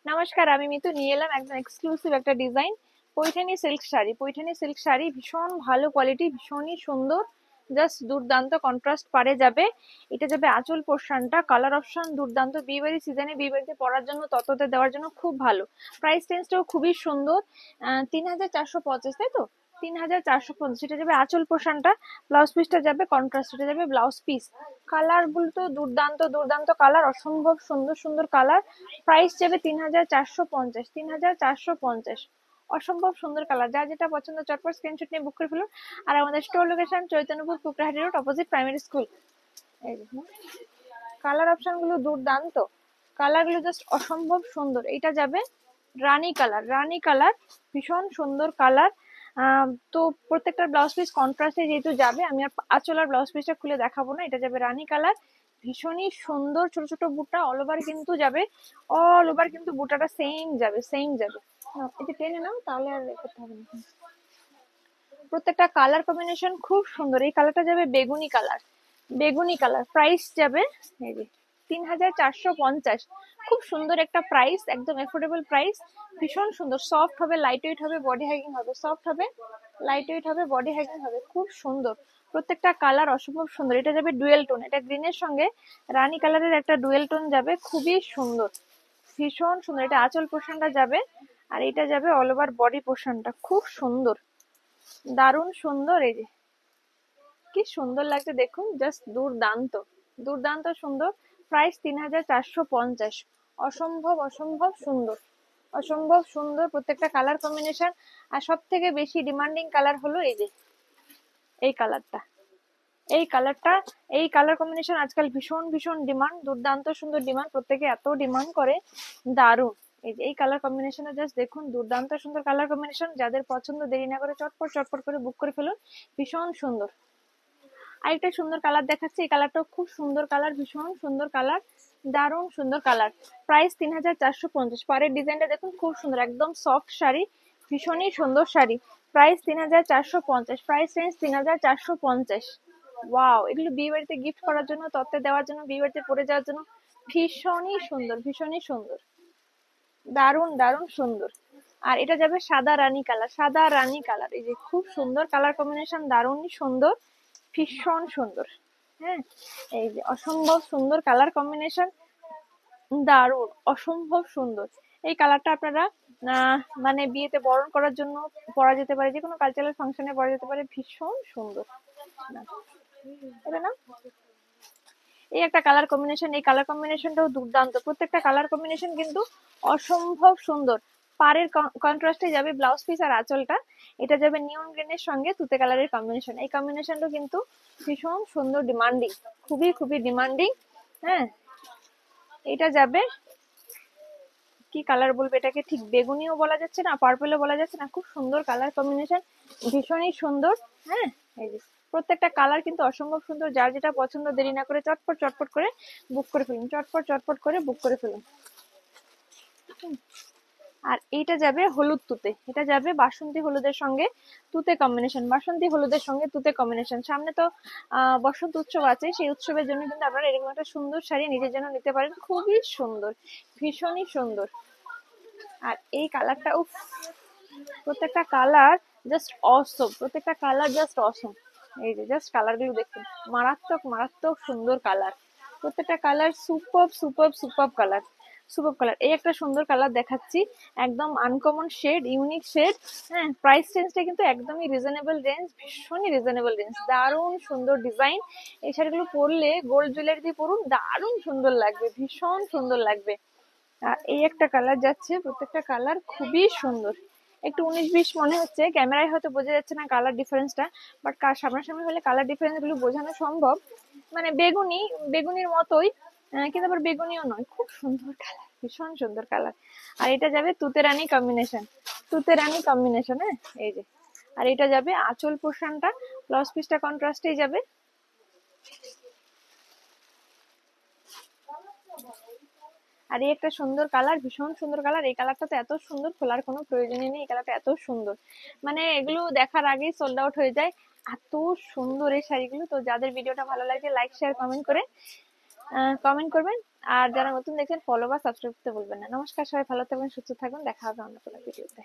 নমস্কার, আমি মিতু নিয়ে এলাম একদম এক্সক্লুসিভ একটা design Paithani silk sari. Paithani silk sari ভীষণ ভালো কোয়ালিটি, ভীষণই সুন্দর, জাস্ট দুর্দান্ত কন্ট্রাস্ট পারে যাবে। এটা যাবে আঁচল পোর্শনটা, কালার অপশন দুর্দান্ত, বিয়েবাড়ি সিজনে বিয়েবাড়িতে পরার জন্য, তততে দেওয়ার জন্য খুব ভালো। প্রাইস রেঞ্জটাও খুবই সুন্দর, ৩,৪৫০, তাই তো? ৩,৪৫০। এটা যাবে আঁচল পোর্শনটা, ব্লাউজ পিসটা যাবে কন্ট্রাস্ট, এটা যাবে ব্লাউজ পিস। কালার গুলো তো দুর্দান্ত দুর্দান্ত কালার, অসম্ভব সুন্দর সুন্দর কালার। প্রাইস যাবে ৩,৪৫০, ৩,৪৫০। অসম্ভব সুন্দর কালার, যা যেটা পছন্দ চটপট স্ক্রিনশট নিয়ে বুক করে ফেলুন। আর আমাদের store location Chaitanyapur Kukrahati road, opposite primary school. এই দেখুন কালার অপশন গুলো দুর্দান্ত, কালার গুলো জাস্ট অসম্ভব সুন্দর। এটা যাবে রানী কালার, রানী কালার ভীষণ সুন্দর কালার। তো প্রত্যেকটা ব্লাউজ পিস কন্ট্রাস্টে যেহেতু যাবে, আমি আর আঁচলার ব্লাউজ পিসটা খুলে দেখাবো না। এটা যাবে রানী কালার, ভীষণই সুন্দর, ছোট ছোট বুটা অল ওভার কিন্তু যাবে, অল ওভার কিন্তু বুটাটা সেম যাবে, সেম যাবে। এটা টেনে নাও, তাহলে আর করতে হবে না। প্রত্যেকটা কালার কম্বিনেশন খুব সুন্দর। এই কালারটা যাবে বেগুনি কালার, বেগুনি কালার। প্রাইস যাবে এই যে ৩,৪৫০। খুব সুন্দর একটা প্রাইস, একদম এফোর্ডেবল প্রাইস, ভীষণ সুন্দর। সফট হবে, লাইট ওয়েট হবে, বডি হ্যাগিং হবে, সফট হবে, লাইট ওয়েট হবে, বডি হ্যাগিং হবে, খুব সুন্দর। প্রত্যেকটা কালার অসম্ভব সুন্দর। এটা যাবে ডুয়েল টোন, এটা গ্রিনের সঙ্গে রানী কালারের একটা ডুয়েল টোন যাবে, খুবই সুন্দর, ভীষণ সুন্দর। এটা আঁচল পোর্শনটা যাবে, আর এটা যাবে অল ওভার বডি পোর্শনটা, খুব সুন্দর, দারুণ সুন্দর। এই যে কি সুন্দর লাগছে দেখুন, জাস্ট দুর্দান্ত, দুর্দান্ত সুন্দর। প্রাইস ৩,৪৫০। অসম্ভব অসম্ভব সুন্দর, অসম্ভব সুন্দর প্রত্যেকটা কালার কম্বিনেশন। আর সব থেকে বেশি ডিমান্ডিং কালার হলো এই যে এই কালারটা, এই কালারটা, এই কালার কম্বিনেশন আজকাল ভীষণ ভীষণ ডিমান্ড, দুর্দান্ত সুন্দর ডিমান্ড, প্রত্যেকে এত ডিমান্ড করে, দারুণ। এই যে এই কালার কম্বিনেশনে জাস্ট দেখুন, দুর্দান্ত সুন্দর কালার কম্বিনেশন। যাদের পছন্দ দেরি না করে চটপট চটপট করে বুক করে ফেলুন, ভীষণ সুন্দর। আরেকটা সুন্দর কালার দেখাচ্ছি, এই কালারটাও খুব সুন্দর কালার, ভীষণ সুন্দর কালার, দারুণ সুন্দর কালার। প্রাইস ৩,৪৫০। পরের ডিজাইনটা দেখুন, খুব সুন্দর, একদম সফট শাড়ি, ভীষণই সুন্দর sari. Price ৩,৪৫০, price range ৩,৪৫০। Wow, এগুলো বিয়ে বাড়িতে গিফট করার জন্য, তত্ত্বে দেওয়ার জন্য, বিয়ে বাড়িতে পরে যাওয়ার জন্য ভীষণই সুন্দর, ভীষণই সুন্দর, দারুণ দারুণ সুন্দর। আর এটা যাবে সাদা রানী কালার, সাদা রানী কালার। এই যে খুব সুন্দর কালার কম্বিনেশন, দারুণই সুন্দর, ভীষণ সুন্দর। হ্যাঁ, এই যে অসম্ভব সুন্দর কালার কম্বিনেশন, দারুণ, অসম্ভব সুন্দর। এই কালারটা আপনারা মানে বিয়েতে বরণ করার জন্য পরা যেতে পারে, যে কোনো কালচারাল ফাংশনে পরা যেতে পারে, ভীষণ সুন্দর। এটা না, এই একটা কালার কম্বিনেশন, এই কালার কম্বিনেশনটাও দুর্দান্ত। প্রত্যেকটা কালার কম্বিনেশন কিন্তু অসম্ভব সুন্দর। পাড়ের কন্ট্রাস্টে যাবে ব্লাউজ পিস আর আঁচলটা। এটা যাবে নিয়ন গ্রিনের সঙ্গে তুতে কালারের কম্বিনেশন। এই কম্বিনেশনটা কিন্তু ভীষণ সুন্দর, ডিমান্ডিং, খুবই খুবই ডিমান্ডিং। হ্যাঁ, এটা যাবে কি কালার বলবো এটাকে, ঠিক বেগুনিও বলা যাচ্ছে না, পার্পলও বলা যাচ্ছে না, খুব সুন্দর কালার কম্বিনেশন, ভীষণই সুন্দর। হ্যাঁ, এই যে প্রত্যেকটা কালার কিন্তু অসম্ভব সুন্দর। যার যেটা পছন্দ দেরি না করে চটপট চটপট করে বুক করে ফেলুন, চটপট চটপট করে বুক করে ফেলুন। আর এইটা যাবে হলুদ তুতে, এটা যাবে বাসন্তী হলুদের সঙ্গে তুতে কম্বিনেশন, বাসন্তী হলুদের সঙ্গে তুতে কম্বিনেশন। সামনে তো বসন্ত উৎসব আছে, সেই উৎসবের জন্য কিন্তু আপনারা এরকম একটা সুন্দর শাড়ি নিজের জন্য নিতে পারেন, খুবই সুন্দর, ভীষণই সুন্দর। আর এই কালারটা, উফ, প্রত্যেকটা কালার জাস্ট অসম, প্রত্যেকটা কালার জাস্ট অসম। এই যে জাস্ট কালার গুলো দেখুন, মারাত্মক মারাত্মক সুন্দর কালার, প্রত্যেকটা colour super super super colour, super colour. এই একটা সুন্দর কালার দেখাচ্ছি, একদম আনকমন শেড, ইউনিক শেড। হ্যাঁ, প্রাইস রেঞ্জটা কিন্তু একদমই রিজনেবল রেঞ্জ, ভীষণই রিজনেবল রেঞ্জ, দারুণ সুন্দর ডিজাইন। এই শাড়িগুলো পরলে গোল্ড জুয়েলারি দিয়ে পরুন, দারুণ সুন্দর লাগবে, ভীষণ সুন্দর লাগবে। এই একটা কালার যাচ্ছে, প্রত্যেকটা কালার খুবই সুন্দর। একটু 19-20 মনে হচ্ছে, ক্যামেরায় হয়তো বোঝা যাচ্ছে না কালার ডিফারেন্সটা, বাট সামনাসামনি হলে কালার ডিফারেন্স গুলো বোঝানো সম্ভব। মানে বেগুনি, বেগুনির মতোই, কিন্তু আবার বেগুনিও নয়, খুব সুন্দর কালার, ভীষণ সুন্দর কালার। আর এটা যাবে তুতে রানী কম্বিনেশন, তুতে রানী কম্বিনেশন। হ্যাঁ, এই যে, আর এটা যাবে আঁচল পোর্শনটা, ব্লাউজ পিসটা কন্ট্রাস্টেই যাবে। আর এই একটা সুন্দর কালার, ভীষণ সুন্দর কালার। এই কালারটা তো এত সুন্দর, খোলার কোনো প্রয়োজনই নেই, এই কালারটা এত সুন্দর, মানে এগুলো দেখার আগেই সোল্ড আউট হয়ে যায়, এত সুন্দর এই শাড়িগুলো। তো যাদের ভিডিওটা ভালো লাগে লাইক শেয়ার কমেন্ট করে কমেন্ট করবেন। আর যারা নতুন দেখছেন ফলো বা সাবস্ক্রাইব করতে ভুলবেন না। নমস্কার, সবাই ভালো থাকবেন, সুস্থ থাকবেন, দেখা হবে অন্য কোনো ভিডিওতে।